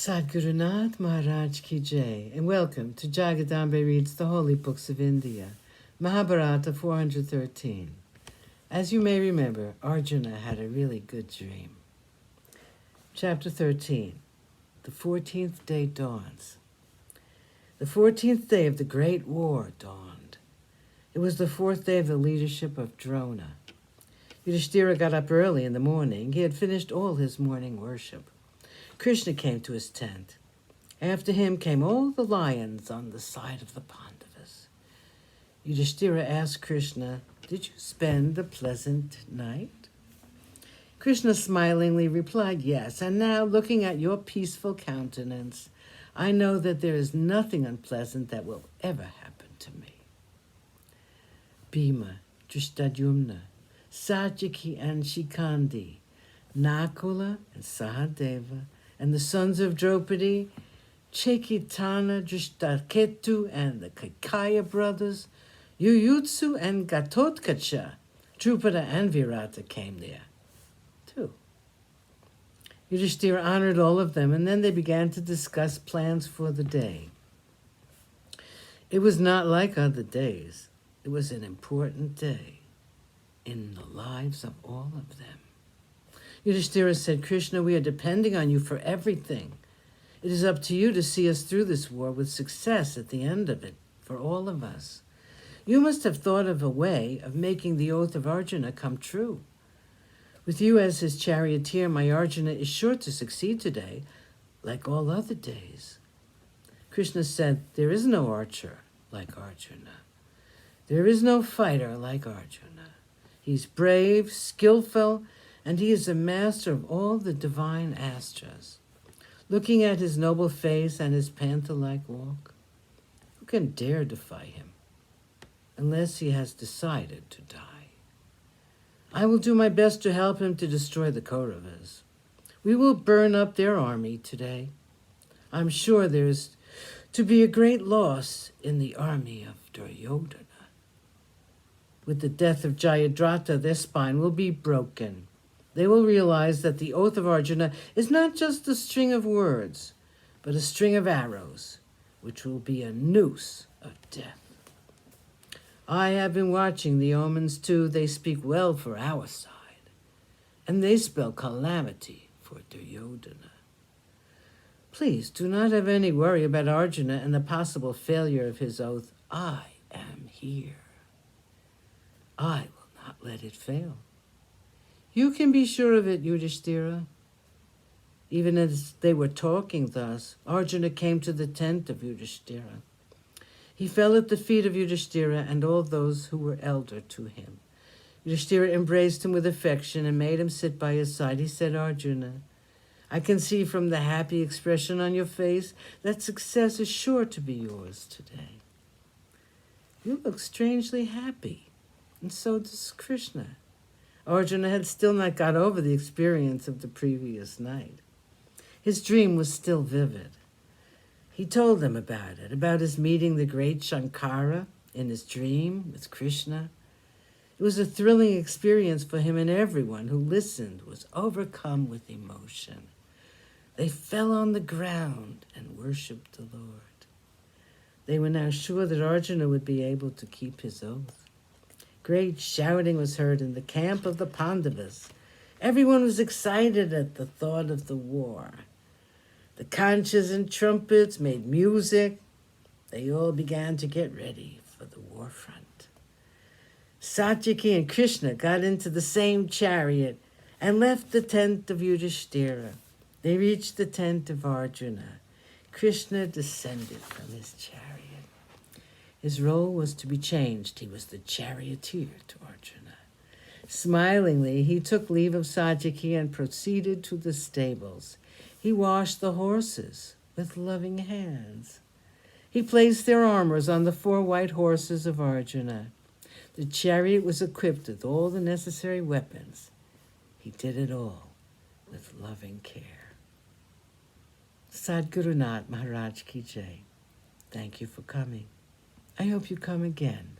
Sadhguru Nath Maharaj Ki Jai, and welcome to Jagadambe Reads the Holy Books of India, Mahabharata413. As you may remember, Arjuna had a really good dream. Chapter 13. The 14th day dawns. The 14th day of the great war dawned. It was the 4th day of the leadership of Drona. Yudhishthira got up early in the morning. He had finished all his morning worship. Krishna came to his tent. After him came all the lions on the side of the Pandavas. Yudhishthira asked Krishna, "Did you spend a pleasant night?" Krishna smilingly replied, "Yes, and now, looking at your peaceful countenance, I know that there is nothing unpleasant that will ever happen to me." Bhima, Drishtadyumna, Satyaki and Shikandi, Nakula and Sahadeva, and the sons of Draupadi, Chekitana, Drishtaketu, and the Kakaya brothers, Yuyutsu and Gatotkacha, Drupada and Virata came there, too. Yudhishthira honored all of them, and then they began to discuss plans for the day. It was not like other days. It was an important day in the lives of all of them. Yudhishthira said, "Krishna, we are depending on you for everything. It is up to you to see us through this war with success at the end of it, for all of us. You must have thought of a way of making the oath of Arjuna come true. With you as his charioteer, my Arjuna is sure to succeed today, like all other days." Krishna said, "There is no archer like Arjuna. There is no fighter like Arjuna. He's brave, skillful, and he is a master of all the divine astras. Looking at his noble face and his panther-like walk, who can dare defy him, unless he has decided to die? I will do my best to help him to destroy the Kauravas. We will burn up their army today. I'm sure there is to be a great loss in the army of Duryodhana. With the death of Jayadratha, their spine will be broken. They will realize that the oath of Arjuna is not just a string of words, but a string of arrows, which will be a noose of death. I have been watching the omens too. They speak well for our side, and they spell calamity for Duryodhana. Please do not have any worry about Arjuna and the possible failure of his oath. I am here. I will not let it fail. You can be sure of it, Yudhishthira." Even as they were talking thus, Arjuna came to the tent of Yudhishthira. He fell at the feet of Yudhishthira and all those who were elder to him. Yudhishthira embraced him with affection and made him sit by his side. He said, "Arjuna, I can see from the happy expression on your face that success is sure to be yours today. You look strangely happy, and so does Krishna." Arjuna had still not got over the experience of the previous night. His dream was still vivid. He told them about it, about his meeting the great Shankara in his dream with Krishna. It was a thrilling experience for him, and everyone who listened was overcome with emotion. They fell on the ground and worshipped the Lord. They were now sure that Arjuna would be able to keep his oath. Great shouting was heard in the camp of the Pandavas. Everyone was excited at the thought of the war. The conches and trumpets made music. They all began to get ready for the war front. Satyaki and Krishna got into the same chariot and left the tent of Yudhishthira. They reached the tent of Arjuna. Krishna descended from his chariot. His role was to be changed. He was the charioteer to Arjuna. Smilingly, he took leave of Satyaki and proceeded to the stables. He washed the horses with loving hands. He placed their armors on the 4 white horses of Arjuna. The chariot was equipped with all the necessary weapons. He did it all with loving care. Sadhguru Nath Maharaj Ki Jai. Thank you for coming. I hope you come again.